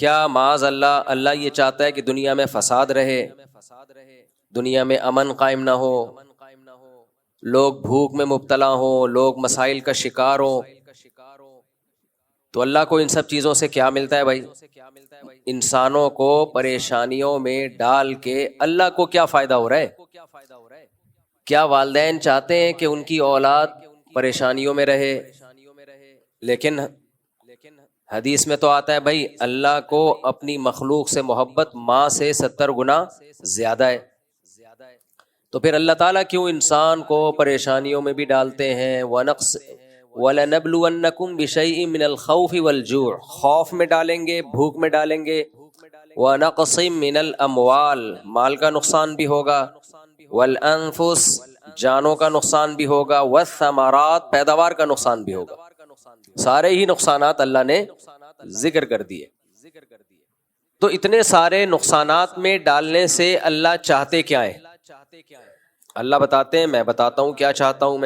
کیا معاذ اللہ اللہ یہ چاہتا ہے کہ دنیا میں فساد رہے، دنیا میں امن قائم نہ ہو، لوگ بھوک میں مبتلا ہوں، لوگ مسائل کا شکار ہوں؟ تو اللہ کو ان سب چیزوں سے کیا ملتا ہے بھائی؟ انسانوں کو پریشانیوں میں ڈال کے اللہ کو کیا فائدہ ہو رہا ہے؟ کیا والدین چاہتے ہیں کہ ان کی اولاد پریشانیوں میں رہے؟ لیکن حدیث میں تو آتا ہے بھائی اللہ کو اپنی مخلوق سے محبت ماں سے 70 گنا زیادہ ہے، تو پھر اللہ تعالیٰ کیوں انسان کو پریشانیوں میں بھی ڈالتے ہیں؟ وَلَنَبْلُوَنَّكُمْ بِشَيْءٍ مِّنَ الْخَوْفِ وَالْجُوعِ، خوف میں ڈالیں گے، بھوک میں ڈالیں گے، وَنَقْصٍ مِّنَ الْأَمْوَالِ، مال کا نقصان بھی ہوگا، وَالْأَنفُسِ، جانوں کا نقصان بھی ہوگا، وَالثَّمَرَاتِ، پیداوار کا نقصان بھی ہوگا۔ سارے ہی نقصانات اللہ نے ذکر کر دیے۔ تو اتنے سارے نقصانات میں ڈالنے سے اللہ چاہتے کیا ہے؟ اللہ بتاتے ہیں، میں بتاتا ہوں کیا چاہتا ہوں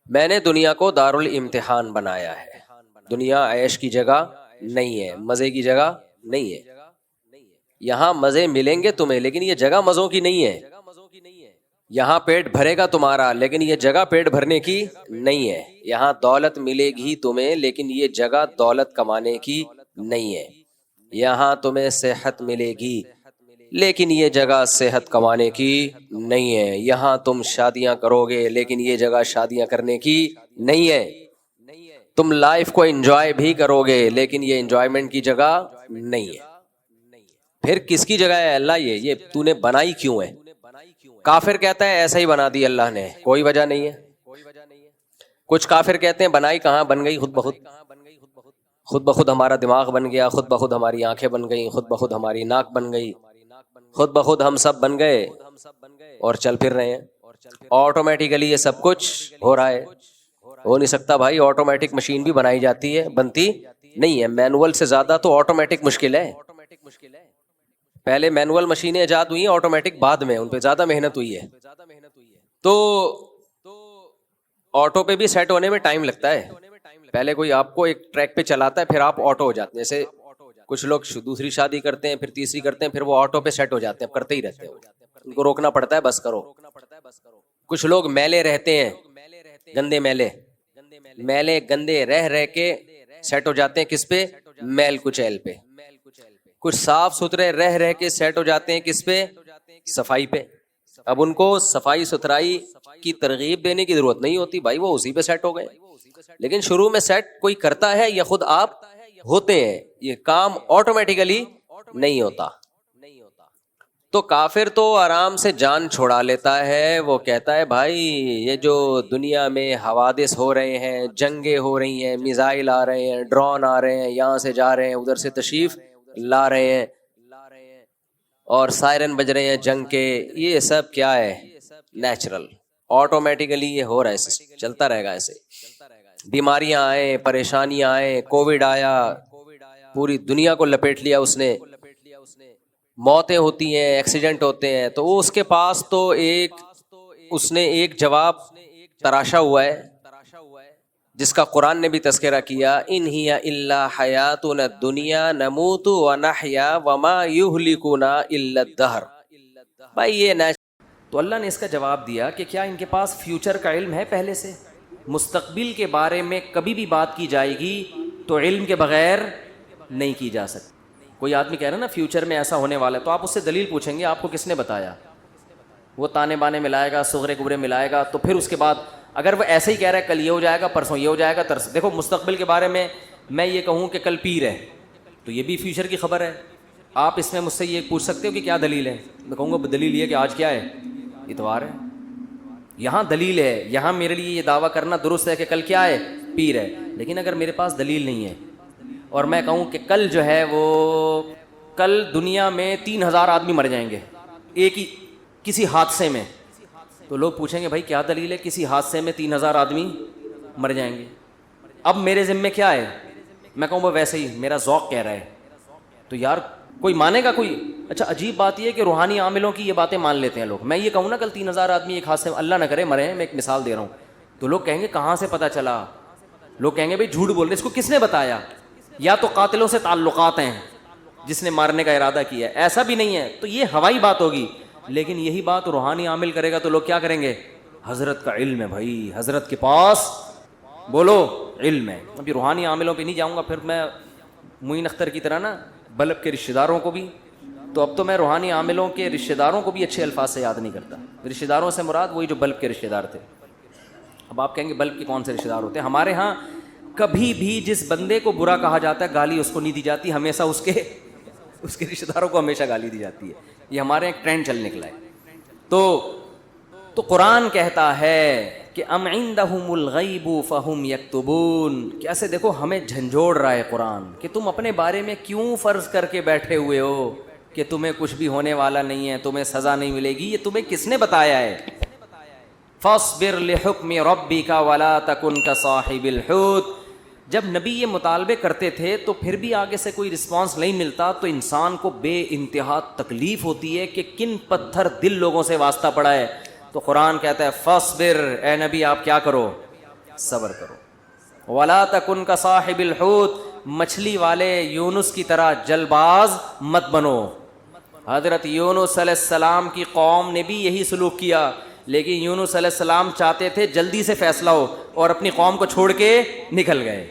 میں نے دنیا کو دارالامتحان بنایا ہے۔ دنیا عیش کی جگہ نہیں ہے، مزے کی جگہ نہیں ہے۔ یہاں مزے ملیں گے تمہیں لیکن یہ جگہ مزوں کی نہیں ہے۔ یہاں پیٹ بھرے گا تمہارا لیکن یہ جگہ پیٹ بھرنے کی نہیں ہے۔ یہاں دولت ملے گی تمہیں لیکن یہ جگہ دولت کمانے کی نہیں ہے۔ یہاں تمہیں صحت ملے گی لیکن یہ جگہ صحت کمانے کی نہیں ہے۔ یہاں تم شادیاں کرو گے لیکن یہ جگہ شادیاں کرنے کی نہیں ہے۔ تم لائف کو انجوائے بھی کرو گے لیکن یہ انجوائمنٹ کی جگہ نہیں ہے۔ پھر کس کی جگہ ہے اللہ؟ یہ تو نے بنائی کیوں ہے؟ کافر کہتا ہے ایسا ہی بنا دی اللہ نے، کوئی وجہ نہیں ہے۔ کچھ کافر کہتے ہیں بنائی کہاں، بن گئی خود بخود، خود بخود ہمارا دماغ بن گیا، خود بخود ہماری آنکھیں بن گئیں، خود بخود ہماری ناک بن گئی، خود بخود ہم سب بن گئے اور چل پھر رہے ہیں۔ آٹومیٹیکلی یہ سب کچھ ہو رہا ہے۔ ہو نہیں سکتا بھائی، آٹومیٹک مشین بھی بنائی جاتی ہے، بنتی نہیں ہے۔ مینول سے زیادہ تو آٹومیٹک مشکل ہے۔ پہلے مینول مشینیں ایجاد ہوئی ہیں، آٹومیٹک بعد میں، ان پہ زیادہ محنت ہوئی ہے۔ تو آٹو پہ بھی سیٹ ہونے میں ٹائم لگتا ہے۔ پہلے کوئی آپ کو ایک ٹریک پہ چلاتا ہے پھر آپ آٹو ہو جاتے ہیں۔ جیسے کچھ لوگ دوسری شادی کرتے ہیں، پھر تیسری کرتے ہیں، پھر وہ آٹو پہ سیٹ ہو جاتے ہیں، کرتے ہی رہتے ہیں، ان کو روکنا پڑتا ہے بس کرو۔ کچھ لوگ میلے رہتے ہیں، گندے میلے گندے رہ کے سیٹ ہو جاتے ہیں کس پہ؟ میل کچیل پہ۔ کچھ صاف ستھرے رہ کے سیٹ ہو جاتے ہیں کس پہ؟ صفائی پہ۔ اب ان کو صفائی ستھرائی کی ترغیب دینے کی ضرورت نہیں ہوتی بھائی، وہ اسی پہ سیٹ ہو گئے۔ لیکن شروع میں سیٹ کوئی کرتا ہے یا خود آپ ہوتے ہیں؟ یہ کام آٹومیٹیکلی نہیں ہوتا۔ تو کافر تو آرام سے جان چھوڑا لیتا ہے، وہ کہتا ہے بھائی یہ جو دنیا میں حوادث ہو رہے ہیں، جنگیں ہو رہی ہیں، میزائل آ رہے ہیں، ڈرون آ رہے ہیں، یہاں سے جا رہے ہیں، ادھر سے تشریف لا رہے ہیں، اور سائرن بج رہے ہیں جنگ کے، یہ سب کیا ہے؟ نیچرل، آٹومیٹیکلی یہ ہو رہا ہے، ایسے چلتا رہے گا۔ ایسے بیماریاں آئیں، پریشانیاں آئیں، کووڈ آیا، پوری دنیا کو لپیٹ لیا اس نے، موتیں ہوتی ہیں، ایکسیڈنٹ ہوتے ہیں، تو وہ اس کے پاس تو اس نے ایک جواب تراشا ہوا ہے جس کا قرآن نے بھی تذکرہ کیا، ان ہی الا حیاتنا الدنیا نموت ونحیا وما یہلکنا الا الدہر۔ بھائی یہ تو اللہ نے اس کا جواب دیا کہ کیا ان کے پاس فیوچر کا علم ہے؟ پہلے سے مستقبل کے بارے میں کبھی بھی بات کی جائے گی تو علم کے بغیر نہیں کی جا سکتی۔ کوئی آدمی کہہ رہا نا فیوچر میں ایسا ہونے والا ہے، تو آپ اس سے دلیل پوچھیں گے آپ کو کس نے بتایا؟ وہ تانے بانے ملائے گا، صغرے کبرے ملائے گا، تو پھر اس کے بعد اگر وہ ایسے ہی کہہ رہا ہے کل یہ ہو جائے گا، پرسوں یہ ہو جائے گا، دیکھو مستقبل کے بارے میں میں یہ کہوں کہ کل پیر ہے تو یہ بھی فیوچر کی خبر ہے۔ آپ اس میں مجھ سے یہ پوچھ سکتے ہو کہ کیا دلیل ہے؟ میں کہوں گا دلیل یہ کہ آج کیا ہے؟ اتوار ہے۔ یہاں دلیل ہے، یہاں میرے لیے یہ دعویٰ کرنا درست ہے کہ کل کیا ہے؟ پیر ہے۔ لیکن اگر میرے پاس دلیل نہیں ہے اور میں کہوں کہ کل جو ہے وہ کل دنیا میں 3000 آدمی مر جائیں گے ایک ہی کسی حادثے میں، تو لوگ پوچھیں گے بھائی کیا دلیل ہے کسی حادثے میں 3000 آدمی مر جائیں گے؟ اب میرے ذمے کیا ہے؟ میں کہوں وہ ویسے ہی میرا ذوق کہہ رہا ہے، تو یار کوئی مانے گا کوئی؟ اچھا عجیب بات یہ ہے کہ روحانی عاملوں کی یہ باتیں مان لیتے ہیں لوگ۔ میں یہ کہوں نا کل 3000 آدمی ایک حادثے میں، اللہ نہ کرے مرے ہیں، میں ایک مثال دے رہا ہوں، تو لوگ کہیں گے کہاں سے پتہ چلا؟ لوگ کہیں گے بھائی جھوٹ بول رہے، اس کو کس نے بتایا؟ یا تو قاتلوں سے تعلقات ہیں جس نے مارنے کا ارادہ کیا ہے، ایسا بھی نہیں ہے تو یہ ہوائی بات ہوگی. لیکن یہی بات روحانی عامل کرے گا تو لوگ کیا کریں گے؟ حضرت کا علم ہے بھائی، حضرت کے پاس بولو علم ہے. ابھی روحانی عاملوں پہ نہیں جاؤں گا، پھر میں معین اختر کی طرح نا بلب کے رشتہ داروں کو بھی، تو اب تو میں روحانی عاملوں کے رشتہ داروں کو بھی اچھے الفاظ سے یاد نہیں کرتا. رشتہ داروں سے مراد وہی جو بلب کے رشتہ دار تھے. اب آپ کہیں گے بلب کے کون سے رشتہ دار ہوتے ہیں؟ ہمارے ہاں کبھی بھی جس بندے کو برا کہا جاتا ہے گالی اس کو نہیں دی جاتی، ہمیشہ اس کے رشتہ داروں کو ہمیشہ گالی دی جاتی ہے. یہ ہمارے ایک ٹرینڈ چل نکلا ہے. تو قرآن کہتا ہے کہ ام عندہم الغیب فہم یکتبون. کیسے دیکھو ہمیں جھنجھوڑ رہا ہے قرآن کہ تم اپنے بارے میں کیوں فرض کر کے بیٹھے ہوئے ہو کہ تمہیں کچھ بھی ہونے والا نہیں ہے، تمہیں سزا نہیں ملے گی. یہ تمہیں کس نے بتایا ہے؟ فاصبر لحکم ربک ولا تکن کصاحب الحوت. جب نبی یہ مطالبے کرتے تھے تو پھر بھی آگے سے کوئی رسپانس نہیں ملتا تو انسان کو بے انتہا تکلیف ہوتی ہے کہ کن پتھر دل لوگوں سے واسطہ پڑا ہے. تو قرآن کہتا ہے فاصبر، اے نبی آپ کیا کرو؟ صبر کرو. ولا تکن کصاحب الحوت، مچھلی والے یونس کی طرح جل باز مت بنو. حضرت یونس علیہ السلام کی قوم نے بھی یہی سلوک کیا، لیکن یونس علیہ السلام چاہتے تھے جلدی سے فیصلہ ہو اور اپنی قوم کو چھوڑ کے نکل گئے.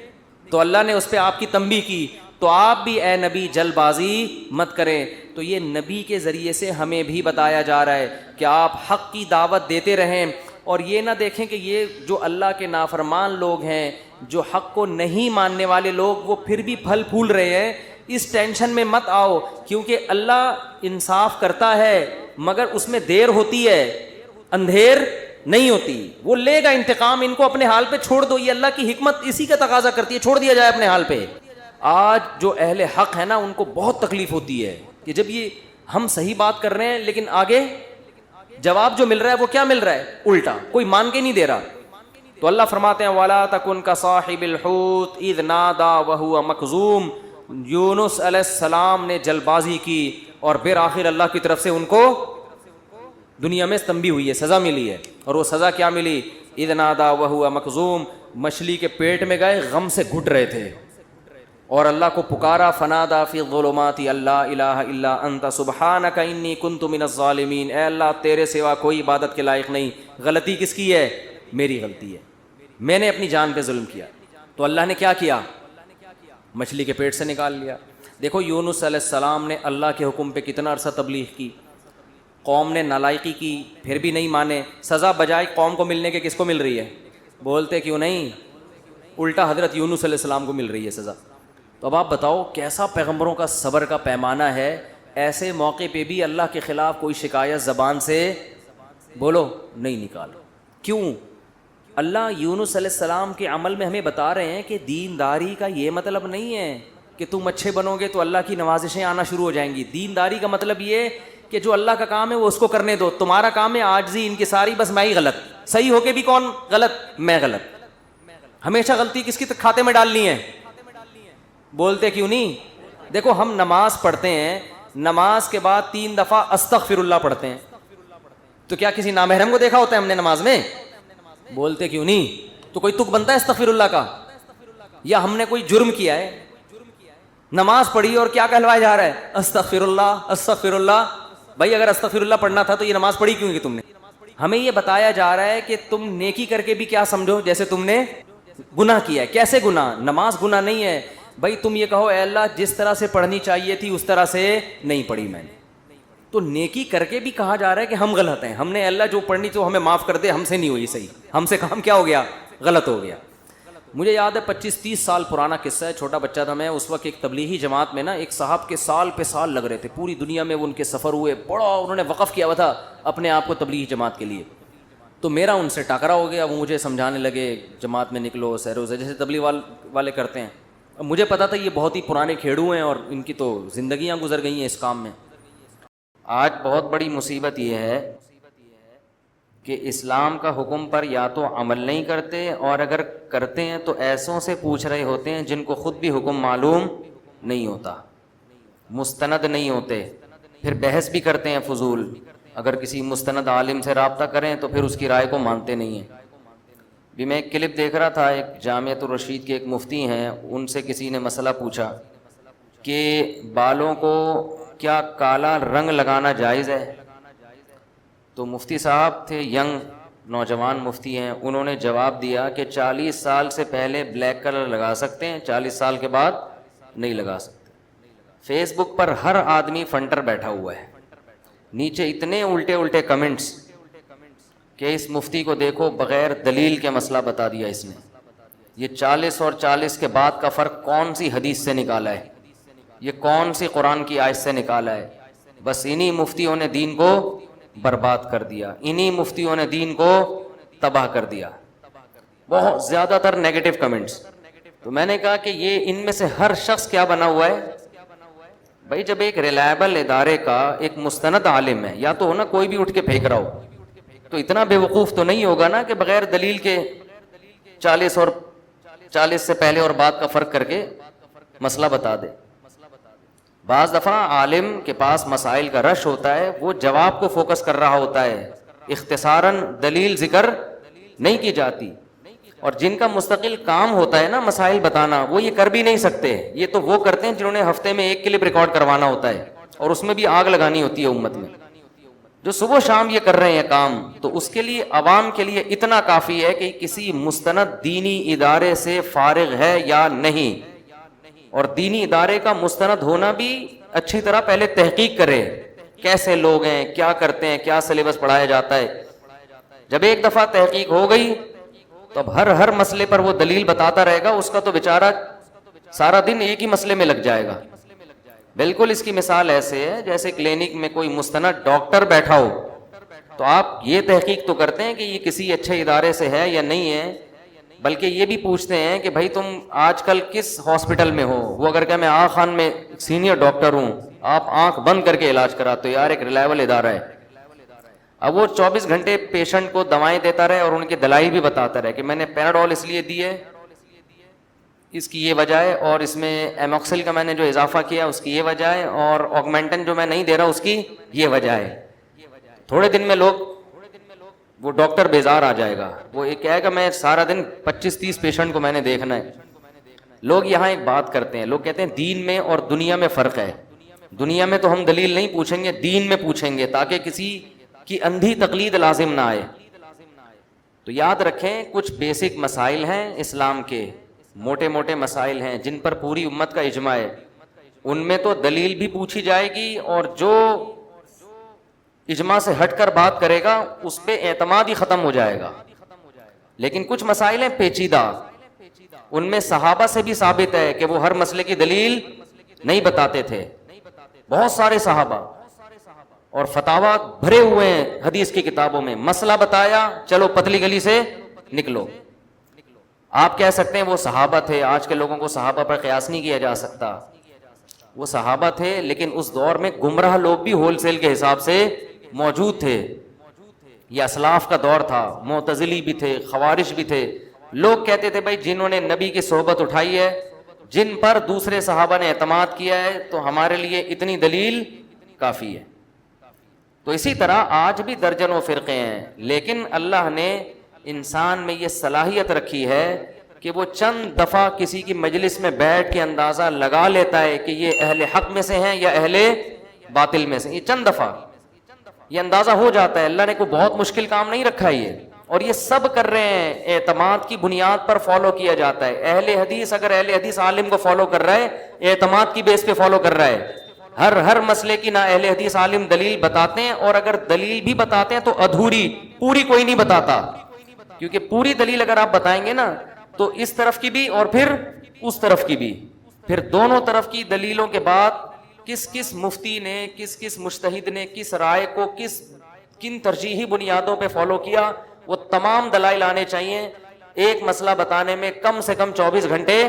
تو اللہ نے اس پہ آپ کی تنبیہ کی. تو آپ بھی اے نبی جلد بازی مت کریں. تو یہ نبی کے ذریعے سے ہمیں بھی بتایا جا رہا ہے کہ آپ حق کی دعوت دیتے رہیں اور یہ نہ دیکھیں کہ یہ جو اللہ کے نافرمان لوگ ہیں، جو حق کو نہیں ماننے والے لوگ، وہ پھر بھی پھل پھول رہے ہیں. اس ٹینشن میں مت آؤ، کیونکہ اللہ انصاف کرتا ہے مگر اس میں دیر ہوتی ہے، اندھیر نہیں ہوتی. وہ لے گا انتقام، ان کو اپنے حال پہ چھوڑ دو. یہ اللہ کی حکمت اسی کا تقاضا کرتی ہے، چھوڑ دیا جائے اپنے حال پہ. آج جو اہل حق ہے نا ان کو بہت تکلیف ہوتی ہے کہ جب یہ ہم صحیح بات کر رہے ہیں لیکن آگے جواب جو مل رہا ہے وہ کیا مل رہا ہے؟ الٹا، کوئی مان کے نہیں دے رہا. تو اللہ فرماتے ہیں وَلَا تَكُنْ كَصَاحِبِ الْحُوتِ إِذْ نَادَى وَهُوَ مَكْظُومٌ. یونس علیہ السلام نے جلد بازی کی اور بالآخر اللہ کی طرف سے ان کو دنیا میں تنبیہ ہوئی ہے، سزا ملی ہے. اور وہ سزا کیا ملی؟ اذ نادا وهو مکظوم. مچھلی کے پیٹ میں گئے، غم سے گھٹ رہے تھے اور اللہ کو پکارا. فنادا فی الظلمات اللہ الہ الا انت سبحانک انی کنت من الظالمین. اے اللہ تیرے سوا کوئی عبادت کے لائق نہیں. غلطی کس کی ہے؟ میری غلطی ہے، میں نے اپنی جان پہ ظلم کیا. تو اللہ نے کیا کیا؟ مچھلی کے پیٹ سے نکال لیا. دیکھو یونس علیہ السلام نے اللہ کے حکم پہ کتنا عرصہ تبلیغ کی، قوم نے نالائقی کی پھر بھی نہیں مانے. سزا بجائے قوم کو ملنے کے کس کو مل رہی ہے؟ بولتے کیوں نہیں؟ الٹا حضرت یونس علیہ السلام کو مل رہی ہے سزا. تو اب آپ بتاؤ کیسا پیغمبروں کا صبر کا پیمانہ ہے. ایسے موقع پہ بھی اللہ کے خلاف کوئی شکایت زبان سے بولو نہیں نکال. کیوں؟ اللہ یونس علیہ السلام کے عمل میں ہمیں بتا رہے ہیں کہ دینداری کا یہ مطلب نہیں ہے کہ تم اچھے بنو گے تو اللہ کی نوازشیں آنا شروع ہو جائیں گی. دینداری کا مطلب یہ کہ جو اللہ کا کام ہے وہ اس کو کرنے دو. تمہارا کام ہے عاجزی انکساری، بس میں ہی غلط، صحیح ہو کے بھی کون غلط؟ میں غلط. ہمیشہ غلطی کس کی کھاتے میں ڈالنی ہے؟ بولتے کیوں نہیں؟ دیکھو ہم نماز پڑھتے ہیں، نماز کے بعد 3 دفعہ استغفر اللہ پڑھتے ہیں. تو کیا کسی نامحرم کو دیکھا ہوتا ہے ہم نے نماز میں؟ بولتے کیوں نہیں؟ تو کوئی تک بنتا ہے استغفر اللہ کا؟ یا ہم نے کوئی جرم کیا ہے، نماز پڑھی اور کیا کہلوایا جا رہا ہے؟ استغفر اللہ استغفر اللہ. بھائی اگر استغفر اللہ پڑھنا تھا تو یہ نماز پڑھی کیوں کہ تم نے؟ ہمیں یہ بتایا جا رہا ہے کہ تم نیکی کر کے بھی کیا سمجھو جیسے تم نے گناہ کیا ہے. کیسے گناہ؟ نماز گناہ نہیں ہے. بھائی تم یہ کہو اے اللہ جس طرح سے پڑھنی چاہیے تھی اس طرح سے نہیں پڑھی میں نے. تو نیکی کر کے بھی کہا جا رہا ہے کہ ہم غلط ہیں. ہم نے اللہ جو پڑھنی تو ہمیں معاف کر دے، ہم سے نہیں ہوئی صحیح، ہم سے کام کیا ہو گیا؟ غلط ہو گیا. مجھے یاد ہے 25-30 سال پرانا قصہ ہے. چھوٹا بچہ تھا میں اس وقت. ایک تبلیغی جماعت میں نا ایک صاحب کے سال پہ سال لگ رہے تھے، پوری دنیا میں وہ ان کے سفر ہوئے، بڑا انہوں نے وقف کیا ہوا تھا اپنے آپ کو تبلیغی جماعت کے لیے. تو میرا ان سے ٹاکرا ہو گیا. وہ مجھے سمجھانے لگے جماعت میں نکلو سیر و جیسے تبلیغ والے کرتے ہیں. اب مجھے پتا تھا یہ بہت ہی پرانے کھیڑو ہیں اور ان کی تو زندگیاں گزر گئی ہیں اس کام میں. آج بہت بڑی مصیبت یہ ہے کہ اسلام کا حکم پر یا تو عمل نہیں کرتے، اور اگر کرتے ہیں تو ایسوں سے پوچھ رہے ہوتے ہیں جن کو خود بھی حکم معلوم نہیں ہوتا، مستند نہیں ہوتے، پھر بحث بھی کرتے ہیں فضول. اگر کسی مستند عالم سے رابطہ کریں تو پھر اس کی رائے کو مانتے نہیں ہیں. بھی میں ایک کلپ دیکھ رہا تھا، ایک جامعۃ الرشید کے ایک مفتی ہیں، ان سے کسی نے مسئلہ پوچھا کہ بالوں کو کیا کالا رنگ لگانا جائز ہے؟ تو مفتی صاحب تھے، ینگ نوجوان مفتی ہیں، انہوں نے جواب دیا کہ 40 سال سے پہلے بلیک کلر لگا سکتے ہیں، 40 سال کے بعد نہیں لگا سکتے۔ فیس بک پر ہر آدمی فنٹر بیٹھا ہوا ہے، نیچے اتنے الٹے الٹے کمنٹس کہ اس مفتی کو دیکھو بغیر دلیل کے مسئلہ بتا دیا اس نے، یہ 40 اور 40 کے بعد کا فرق کون سی حدیث سے نکالا ہے، یہ کون سی قرآن کی آیت سے نکالا ہے؟ بس انہی مفتیوں نے دین کو برباد کر دیا، انہی مفتیوں نے دین کو تباہ کر دیا۔ بہت زیادہ تر نیگیٹو کمنٹس۔ تو میں نے کہا کہ یہ ان میں سے ہر شخص کیا بنا ہوا ہے بھائی؟ جب ایک ریلائبل ادارے کا ایک مستند عالم ہے، یا تو ہو نا کوئی بھی اٹھ کے پھینک رہا ہو، تو اتنا بے وقوف تو نہیں ہوگا نا کہ بغیر دلیل کے 40 سے پہلے اور بعد کا فرق کر کے مسئلہ بتا دے۔ بعض دفعہ عالم کے پاس مسائل کا رش ہوتا ہے، وہ جواب کو فوکس کر رہا ہوتا ہے، اختصاراً دلیل ذکر نہیں کی جاتی۔ اور جن کا مستقل کام ہوتا ہے نا مسائل بتانا، وہ یہ کر بھی نہیں سکتے، یہ تو وہ کرتے ہیں جنہوں نے ہفتے میں ایک کلپ ریکارڈ کروانا ہوتا ہے، اور اس میں بھی آگ لگانی ہوتی ہے امت میں۔ جو صبح شام یہ کر رہے ہیں کام، تو اس کے لیے عوام کے لیے اتنا کافی ہے کہ کسی مستند دینی ادارے سے فارغ ہے یا نہیں، اور دینی ادارے کا مستند ہونا بھی اچھی طرح پہلے تحقیق کرے، کیسے لوگ ہیں، کیا کرتے ہیں، کیا سلیبس پڑھایا جاتا ہے۔ جب ایک دفعہ تحقیق ہو گئی تو اب ہر مسئلے پر وہ دلیل بتاتا رہے گا، اس کا تو بیچارہ سارا دن ایک ہی مسئلے میں لگ جائے گا۔ بالکل اس کی مثال ایسے ہے جیسے کلینک میں کوئی مستند ڈاکٹر بیٹھا ہو، تو آپ یہ تحقیق تو کرتے ہیں کہ یہ کسی اچھے ادارے سے ہے یا نہیں ہے، بلکہ یہ بھی پوچھتے ہیں کہ بھائی تم آج کل کس ہاسپٹل میں ہو۔ وہ اگر کہ میں آغا خان میں سینئر ڈاکٹر ہوں، آپ آنکھ بند کر کے علاج کراتے ہو، یار ایک ریلائبل ادارہ ہے۔ اب وہ 24 گھنٹے پیشنٹ کو دوائیں دیتا رہے اور ان کے دلائل بھی بتاتا رہے کہ میں نے پیراڈول اس لیے دی ہے، اس کی یہ وجہ ہے، اور اس میں ایموکسل کا میں نے جو اضافہ کیا اس کی یہ وجہ ہے، اور آگمنٹن جو میں نہیں دے رہا اس کی یہ وجہ ہے۔ تھوڑے دن میں وہ ڈاکٹر بیزار آ جائے گا، وہ یہ کہے گا میں سارا دن 25-30 پیشنٹ کو میں نے دیکھنا ہے۔ لوگ یہاں ایک بات کرتے ہیں، لوگ کہتے ہیں دین میں اور دنیا میں فرق ہے۔ دنیا میں تو ہم دلیل نہیں پوچھیں گے، دین میں پوچھیں گے تاکہ کسی کی اندھی تقلید لازم نہ آئے۔ تو یاد رکھیں کچھ بیسک مسائل ہیں اسلام کے، موٹے موٹے مسائل ہیں جن پر پوری امت کا اجماع ہے، ان میں تو دلیل بھی پوچھی جائے گی، اور جو اجماع سے ہٹ کر بات کرے گا اس پہ اعتماد ہی ختم ہو جائے گا۔ لیکن کچھ مسائل ہیں پیچیدہ، ان میں صحابہ سے بھی ثابت ہے کہ وہ ہر مسئلے کی دلیل نہیں بتاتے تھے، بہت سارے صحابہ، اور فتاوا بھرے ہوئے ہیں حدیث کی کتابوں میں، مسئلہ بتایا چلو پتلی گلی سے نکلو۔ آپ کہہ سکتے ہیں وہ صحابہ تھے، آج کے لوگوں کو صحابہ پر قیاس نہیں کیا جا سکتا، وہ صحابہ تھے، لیکن اس دور میں گمراہ لوگ بھی ہول سیل کے حساب سے موجود تھے۔ یہ اسلاف کا دور تھا، معتزلی بھی تھے، خوارج بھی تھے۔ لوگ کہتے تھے بھائی جنہوں نے نبی کی صحبت اٹھائی ہے، جن پر دوسرے صحابہ نے اعتماد کیا ہے، تو ہمارے لیے اتنی دلیل کافی ہے۔ تو اسی طرح آج بھی درجنوں فرقے ہیں، لیکن اللہ نے انسان میں یہ صلاحیت رکھی ہے کہ وہ چند دفعہ کسی کی مجلس میں بیٹھ کے اندازہ لگا لیتا ہے کہ یہ اہل حق میں سے ہیں یا اہل باطل میں سے۔ یہ چند دفعہ یہ اندازہ ہو جاتا ہے، اللہ نے کوئی بہت مشکل کام نہیں رکھا یہ، اور یہ سب کر رہے ہیں اعتماد کی بنیاد پر فالو کیا جاتا ہے۔ اہل حدیث اگر اہل حدیث عالم کو فالو کر رہا ہے، اعتماد کی بیس پہ فالو کر رہا ہے۔ ہر مسئلے کی نہ اہل حدیث عالم دلیل بتاتے ہیں، اور اگر دلیل بھی بتاتے ہیں تو ادھوری، پوری کوئی نہیں بتاتا، کیونکہ پوری دلیل اگر آپ بتائیں گے نا تو اس طرف کی بھی اور پھر اس طرف کی بھی، پھر دونوں طرف کی دلیلوں کے بعد کس مفتی نے، کس مجتہد نے کس رائے کو کن ترجیحی بنیادوں پہ فالو کیا، وہ تمام دلائل آنے چاہیے۔ ایک مسئلہ بتانے میں کم سے کم 24 گھنٹے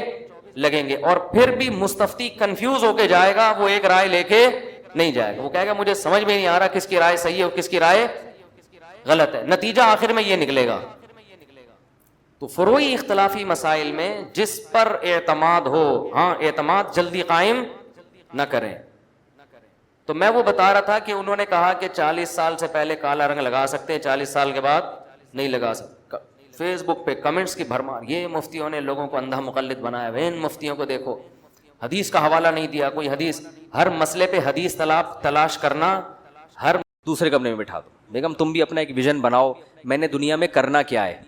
لگیں گے، اور پھر بھی مستفتی کنفیوز ہو کے جائے گا، وہ ایک رائے لے کے نہیں جائے گا، وہ کہے گا مجھے سمجھ میں نہیں آ رہا کس کی رائے صحیح ہے اور کس کی رائے غلط ہے، نتیجہ آخر میں یہ نکلے گا۔ تو فروعی اختلافی مسائل میں جس پر اعتماد ہو، ہاں اعتماد جلدی قائم نہ کریں۔ تو میں وہ بتا رہا تھا کہ انہوں نے کہا کہ 40 سال سے پہلے کالا رنگ لگا سکتے ہیں، 40 سال کے بعد نہیں لگا سکتے۔ فیس بک پہ کمنٹس کی بھرمار, یہ مفتیوں نے لوگوں کو اندھا مقلد بنایا, وہ ان مفتیوں کو دیکھو, حدیث کا حوالہ نہیں دیا کوئی حدیث, ہر مسئلے پہ حدیث تلاش کرنا, ہر دوسرے کمرے میں بٹھا دو. بیگم تم بھی اپنا ایک ویژن بناؤ, میں نے دنیا میں کرنا کیا ہے.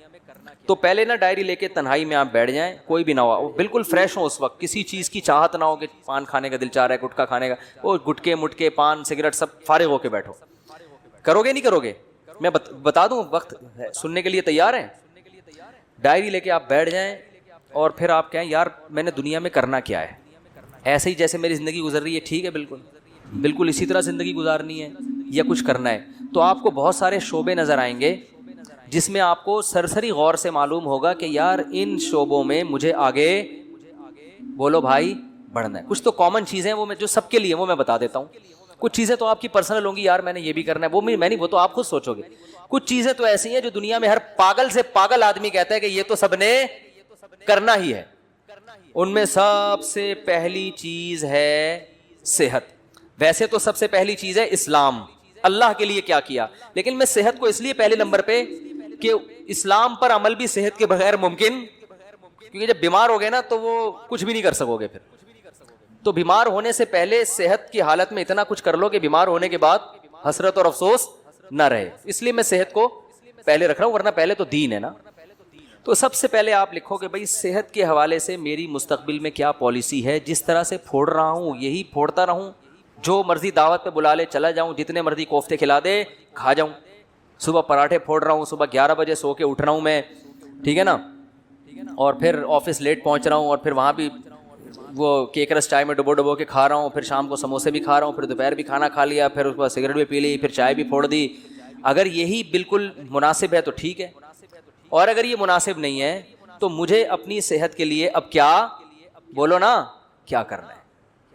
تو پہلے نا ڈائری لے کے تنہائی میں آپ بیٹھ جائیں, کوئی بھی نہ ہو, بالکل فریش ہو اس وقت, کسی چیز کی چاہت نہ ہو کہ پان کھانے کا دل چاہ رہا ہے, گٹکا کھانے کا, وہ گٹکے مٹکے پان سگریٹ سب فارغ ہو کے بیٹھو. کرو گے نہیں کرو گے؟ میں بتا دوں, وقت سننے کے لیے تیار ہیں؟ ڈائری لے کے آپ بیٹھ جائیں اور پھر آپ کہیں یار میں نے دنیا میں کرنا کیا ہے, ایسے ہی جیسے میری زندگی گزر رہی ہے ٹھیک ہے, بالکل اسی طرح زندگی گزارنی ہے یا کچھ کرنا ہے. تو آپ کو بہت سارے شعبے نظر آئیں گے جس میں آپ کو سرسری غور سے معلوم ہوگا کہ یار ان شعبوں میں مجھے آگے بولو بھائی بڑھنا ہے. کچھ تو کامن چیزیں ہیں وہ میں جو سب کے لیے وہ میں بتا دیتا ہوں. کچھ چیزیں تو آپ کی پرسنل ہوں گی, یار میں نے یہ بھی کرنا ہے, وہ میں نہیں, وہ تو آپ خود سوچو گے. کچھ چیزیں تو ایسی ہیں جو دنیا میں ہر پاگل سے پاگل آدمی کہتا ہے کہ یہ تو سب نے کرنا ہی ہے. ان میں سب سے پہلی چیز ہے صحت. ویسے تو سب سے پہلی چیز ہے اسلام, اللہ کے لیے کیا کیا, لیکن میں صحت کو اس لیے پہلے نمبر پہ کہ اسلام پر عمل بھی صحت کے بغیر ممکن, کیونکہ جب بیمار ہو گئے نا تو وہ کچھ بھی نہیں کر سکو گے پھر. تو بیمار ہونے سے پہلے صحت کی حالت میں اتنا کچھ کر لو کہ بیمار ہونے کے بعد حسرت اور افسوس نہ رہے. اس لیے میں صحت کو پہلے رکھ رہا ہوں, ورنہ پہلے تو دین ہے نا. تو سب سے پہلے آپ لکھو کہ بھائی صحت کے حوالے سے میری مستقبل میں کیا پالیسی ہے, جس طرح سے پھوڑ رہا ہوں یہی پھوڑتا رہوں, جو مرضی دعوت پہ بلا لے چلا جاؤں, جتنے مرضی کوفتے کھلا دے کھا جاؤں, صبح پراٹھے پھوڑ رہا ہوں, صبح 11 بجے سو کے اٹھ رہا ہوں میں, ٹھیک ہے نا, اور پھر آفس لیٹ پہنچ رہا ہوں, اور پھر وہاں بھی وہ کیک رس چائے میں ڈبو کے کھا رہا ہوں, پھر شام کو سموسے بھی کھا رہا ہوں, پھر دوپہر بھی کھانا کھا لیا, پھر اس کے بعد سگریٹ بھی پی لی, پھر چائے بھی پھوڑ دی. اگر یہی بالکل مناسب ہے تو ٹھیک ہے, اور اگر یہ مناسب نہیں ہے تو مجھے اپنی صحت کے لیے اب کیا بولو نا کیا کرنا ہے.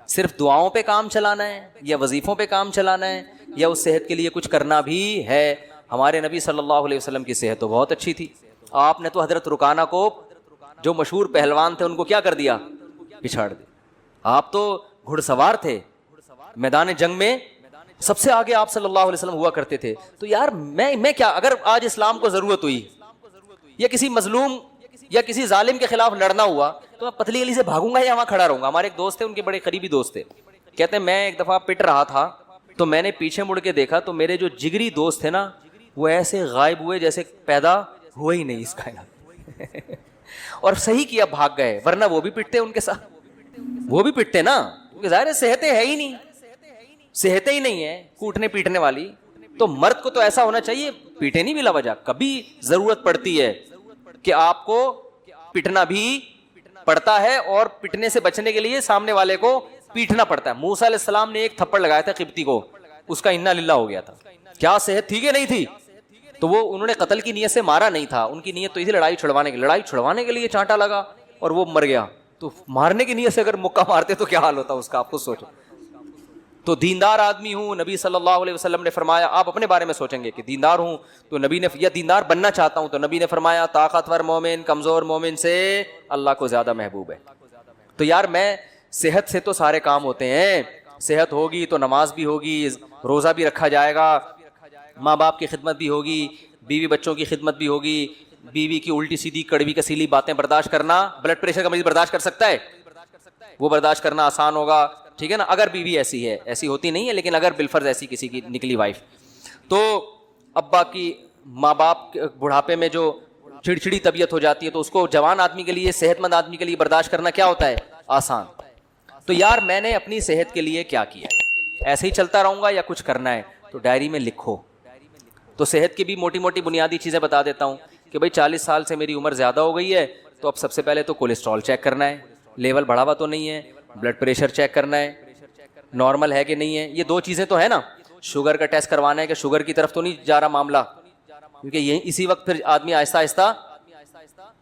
صرف دعاؤں پہ کام چلانا ہے یا وظیفوں پہ کام چلانا ہے, یا اس صحت کے لیے کچھ کرنا بھی ہے. ہمارے نبی صلی اللہ علیہ وسلم کی صحت تو بہت اچھی تھی. آپ نے تو حضرت رکانہ کو جو مشہور پہلوان تھے ان کو کیا کر دیا, پچھاڑ دیا. آپ تو گھڑ سوار تھے, میدان جنگ میں سب سے آگے آپ صلی اللہ علیہ وسلم ہوا کرتے تھے. تو یار میں کیا, اگر آج اسلام کو ضرورت ہوئی یا کسی مظلوم یا کسی ظالم کے خلاف لڑنا ہوا تو میں پتلی گلی سے بھاگوں گا یا وہاں کھڑا رہوں گا. ہمارے ایک دوست تھے, ان کے بڑے قریبی دوست تھے, کہتے ہیں میں ایک دفعہ پٹ رہا تھا تو میں نے پیچھے مڑ کے دیکھا تو میرے جو جگری دوست تھے نا وہ ایسے غائب ہوئے جیسے پیدا ہوئے ہی نہیں اس کائنات. اور صحیح کیا, بھاگ گئے, ورنہ وہ بھی پٹتے ان کے ساتھ, وہ بھی پٹتے نا, کیونکہ ظاہر ہے صحتیں ہے ہی نہیں, صحتیں ہی نہیں ہے کوٹنے پیٹنے والی. تو مرد کو تو ایسا ہونا چاہیے پیٹے نہیں بلا وجہ. کبھی ضرورت پڑتی ہے کہ آپ کو پٹنا بھی پڑتا ہے, اور پٹنے سے بچنے کے لیے سامنے والے کو پیٹنا پڑتا ہے. موسیٰ علیہ السلام نے ایک تھپڑ لگایا تھا قبطی کو, اس کا انا للہ ہو گیا تھا. کیا صحت تھی کہ نہیں تھی؟ تو وہ انہوں نے قتل کی نیت سے مارا نہیں تھا, ان کی نیت تو تھی لڑائی چھڑوانے کے لیے چانٹا لگا اور وہ مر گیا. تو مارنے کی نیت سے اگر مکہ مارتے تو کیا حال ہوتا اس کا, آپ خود سوچو. تو دیندار آدمی ہوں, نبی صلی اللہ علیہ وسلم نے فرمایا, آپ اپنے بارے میں سوچیں گے کہ دیندار ہوں تو نبی نے, یا دیندار بننا چاہتا ہوں تو نبی نے فرمایا طاقتور مومن کمزور مومن سے اللہ کو زیادہ محبوب ہے. تو یار میں صحت سے تو سارے کام ہوتے ہیں, صحت ہوگی تو نماز بھی ہوگی, روزہ بھی رکھا جائے گا, ماں باپ کی خدمت بھی ہوگی, بیوی بچوں کی خدمت بھی ہوگی. بیوی کی الٹی سیدھی کڑوی کسیلی باتیں برداشت کرنا, بلڈ پریشر کا مریض برداشت کر سکتا ہے, وہ برداشت کرنا آسان ہوگا, ٹھیک ہے نا, اگر بیوی ایسی ہے, ایسی ہوتی نہیں ہے لیکن اگر بالفرض ایسی کسی کی نکلی وائف. تو ابا کی, ماں باپ بڑھاپے میں جو چڑچڑی طبیعت ہو جاتی ہے تو اس کو جوان آدمی کے لیے, صحت مند آدمی کے لیے برداشت کرنا کیا ہوتا ہے, آسان. تو یار میں نے اپنی صحت کے لیے کیا کیا, ایسے ہی چلتا رہوں گا یا کچھ کرنا ہے, تو ڈائری میں لکھو. تو صحت کی بھی موٹی موٹی بنیادی چیزیں بتا دیتا ہوں کہ بھائی 40 سال سے میری عمر زیادہ ہو گئی ہے, تو اب سب سے پہلے تو کولیسٹرول چیک کرنا ہے, لیول بڑھا ہوا تو نہیں ہے, بلڈ پریشر چیک کرنا ہے نارمل ہے کہ نہیں ہے. یہ 2 چیزیں تو ہے نا. شوگر کا ٹیسٹ کروانا ہے کہ شوگر کی طرف تو نہیں جا رہا معاملہ, کیونکہ یہ اسی وقت پھر آدمی آہستہ آہستہ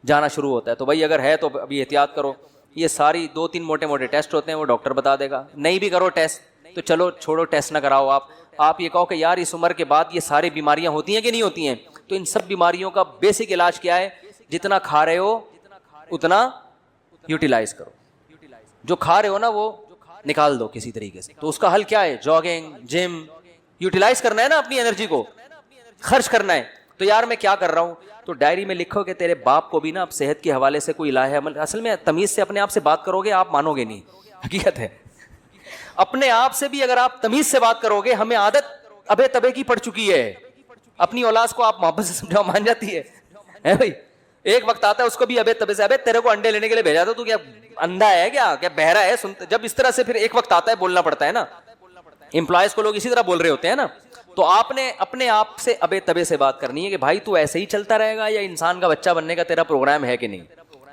جانا شروع ہوتا ہے. تو بھائی اگر ہے تو ابھی احتیاط کرو. یہ ساری 2-3 موٹے موٹے ٹیسٹ ہوتے ہیں, وہ ڈاکٹر بتا دے گا. نہیں بھی کرو ٹیسٹ تو چلو چھوڑو, ٹیسٹ نہ کراؤ. آپ یہ کہو کہ یار اس عمر کے بعد یہ ساری بیماریاں ہوتی ہیں کہ نہیں ہوتی ہیں, تو ان سب بیماریوں کا بیسک علاج کیا ہے, جتنا کھا رہے ہو اتنا یوٹیلائز کرو. جو کھا رہے ہو نا وہ نکال دو کسی طریقے سے. تو اس کا حل کیا ہے, جاگنگ, جم, یوٹیلائز کرنا ہے نا, اپنی انرجی کو خرچ کرنا ہے. تو یار میں کیا کر رہا ہوں, تو ڈائری میں لکھو کہ تیرے باپ کو بھی نا اب صحت کے حوالے سے کوئی الہ عمل, اصل میں تمیز سے اپنے آپ سے بات کرو گے آپ مانو گے نہیں, حقیقت ہے. اپنے آپ سے بھی اگر آپ تمیز سے بات کرو گے, ہمیں عادت ابے تبے کی پڑ چکی ہے, اپنی اولاد کو آپ محبت سے سمجھاؤ مان جاتی ہے بھائی. ایک وقت آتا ہے اس کو بھی ابے تبے سے, ابے تیرے کو انڈے لینے کے لیے بھیجا تو کیا اندھا ہے کیا بہرا ہے, جب اس طرح سے پھر ایک وقت آتا ہے بولنا پڑتا ہے نا. امپلائز کو لوگ اسی طرح بول رہے ہوتے ہیں نا. تو آپ نے اپنے آپ سے ابے تبے سے بات کرنی ہے کہ بھائی تو ایسے ہی چلتا رہے گا یا انسان کا بچہ بننے کا تیرا پروگرام ہے کہ نہیں.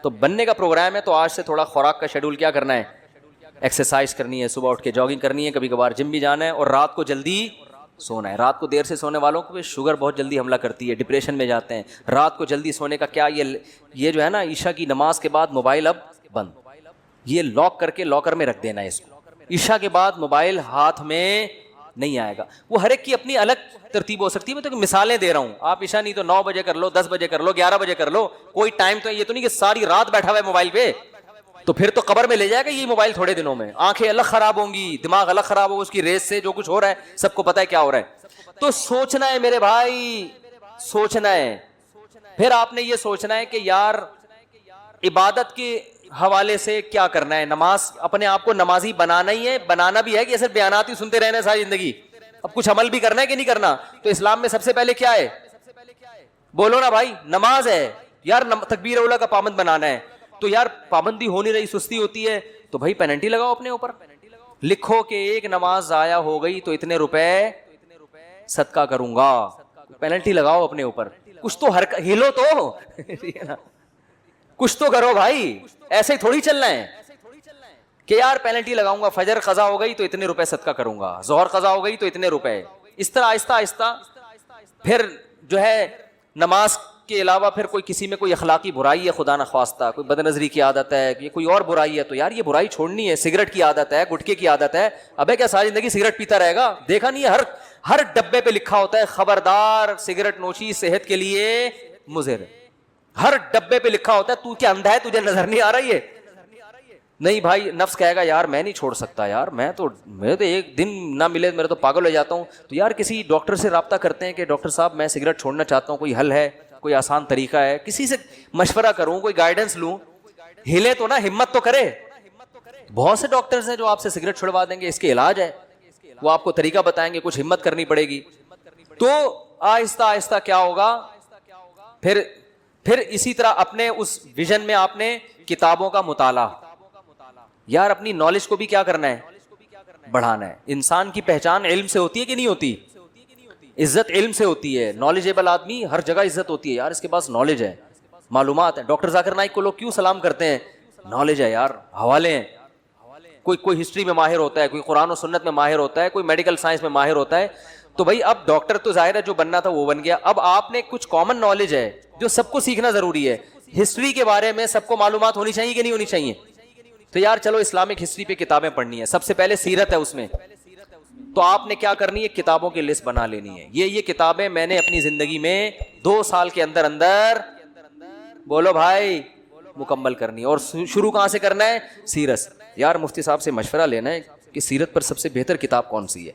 تو بننے کا پروگرام ہے تو آج سے تھوڑا خوراک کا شیڈول کیا کرنا ہے, ایکسرسائز کرنی ہے, صبح اٹھ کے جاگنگ کرنی ہے, کبھی کبھار جم بھی جانا ہے, اور رات کو جلدی سونا ہے. رات کو دیر سے سونے والوں کو شوگر بہت جلدی حملہ کرتی ہے, ڈپریشن میں جاتے ہیں. رات کو جلدی سونے کا کیا, یہ جو ہے نا عشاء کی نماز کے بعد موبائل اب بند, یہ لاک کر کے لاکر میں رکھ دینا ہے اس کو. عشاء کے بعد موبائل ہاتھ میں نہیں آئے گا. وہ ہر ایک کی اپنی الگ ترتیب ہو سکتی ہے, میں تو مثالیں دے رہا ہوں. آپ عشاء نہیں تو 9 بجے کر لو, 10 بجے کر لو, 11 بجے کر لو, کوئی ٹائم تو یہ تو نہیں کہ ساری رات بیٹھا ہوا ہے موبائل پہ, تو پھر تو قبر میں لے جائے گا یہ موبائل تھوڑے دنوں میں. آنکھیں الگ خراب ہوں گی, دماغ الگ خراب ہوگا, اس کی ریس سے جو کچھ ہو رہا ہے سب کو پتا ہے کیا ہو رہا ہے. تو سوچنا ہے میرے بھائی, سوچنا ہے. پھر آپ نے یہ سوچنا ہے کہ یار عبادت کے حوالے سے کیا کرنا ہے. نماز, اپنے آپ کو نمازی بنانا ہی ہے, بنانا بھی ہے کہ صرف بیانات ہی سنتے رہنا ہے ساری زندگی, اب کچھ عمل بھی کرنا ہے کہ نہیں کرنا. تو اسلام میں سب سے پہلے کیا ہے, بولو نا بھائی, نماز ہے. یار تکبیر اولا کا پابند بنانا ہے, تو یار پابندی ہو نہیں رہی, سستی ہوتی ہے, تو بھائی پینلٹی لگاؤ اپنے اوپر. لکھو کہ ایک نماز ضائع ہو گئی تو اتنے روپے صدقہ کروں گا, پینلٹی لگاؤ اپنے اوپر. کچھ تو ہلو تو کچھ تو کرو بھائی, ایسے ہی تھوڑی چلنا ہے کہ یار پینلٹی لگاؤں گا. فجر قضا ہو گئی تو اتنے روپے صدقہ کروں گا, ظہر قضا ہو گئی تو اتنے روپے, اس طرح آہستہ آہستہ. پھر جو ہے نماز کے علاوہ پھر کوئی کسی میں کوئی اخلاقی برائی ہے خدا نخواستہ, کوئی بد نظری کی عادت ہے, یہ کوئی اور برائی ہے, تو یار یہ برائی چھوڑنی ہے. سگریٹ کی عادت ہے, گٹکے کی عادت ہے, ابے کیا ساری زندگی سگریٹ پیتا رہے گا؟ دیکھا نہیں ہے ہر ڈبے پہ لکھا ہوتا ہے خبردار سگریٹ نوشی صحت کے لیے مضر. ہر ڈبے پہ لکھا ہوتا ہے. تو کیا اندھا ہے, تجھے نظر نہیں آ رہی ہے؟ نہیں بھائی, نفس کہے گا یار میں نہیں چھوڑ سکتا, یار میں تو ایک دن نہ ملے میرے تو پاگل ہو جاتا ہوں. تو یار کسی ڈاکٹر سے رابطہ کرتے ہیں کہ ڈاکٹر صاحب میں سگریٹ چھوڑنا چاہتا ہوں, کوئی حل ہے, کوئی آسان طریقہ ہے, کسی سے مشورہ کروں, کوئی گائیڈنس لوں. ہلے تو نا, ہمت تو کرے. بہت سے ڈاکٹرز ہیں جو آپ سے سگریٹ چھڑوا دیں گے, اس کے علاج ہے, وہ آپ کو طریقہ بتائیں گے, کچھ ہمت کرنی پڑے گی. تو آہستہ آہستہ کیا ہوگا, پھر اسی طرح اپنے اس ویژن میں آپ نے کتابوں کا مطالعہ, یار اپنی نالج کو بھی کیا کرنا ہے, بڑھانا ہے. انسان کی پہچان علم سے ہوتی ہے کہ نہیں ہوتی؟ عزت علم سے ہوتی ہے. نالجیبل آدمی ہر جگہ عزت ہوتی ہے, یار اس کے پاس نالج ہے, معلومات ہے. ڈاکٹر ذاکر نائک کو لوگ کیوں سلام کرتے ہیں؟ نالج ہے یار, حوالے ہیں. کوئی ہسٹری میں ماہر ہوتا ہے, کوئی قرآن و سنت میں ماہر ہوتا ہے, کوئی میڈیکل سائنس میں ماہر ہوتا ہے. تو بھائی اب ڈاکٹر تو ظاہر ہے جو بننا تھا وہ بن گیا, اب آپ نے کچھ کامن نالج ہے جو سب کو سیکھنا ضروری ہے. ہسٹری کے بارے میں سب کو معلومات ہونی چاہیے کہ نہیں ہونی چاہیے؟ تو یار چلو اسلامک ہسٹری پہ کتابیں پڑھنی ہے, سب سے پہلے سیرت ہے اس میں. تو آپ نے کیا کرنی ہے, کتابوں کی لسٹ بنا لینی ہے. یہ کتابیں میں نے اپنی زندگی میں 2 سال کے اندر بولو بھائی مکمل کرنی ہے. اور شروع کہاں سے کرنا ہے؟ سیرت. یار مفتی صاحب سے مشورہ لینا ہے کہ سیرت پر سب سے بہتر کتاب کون سی ہے.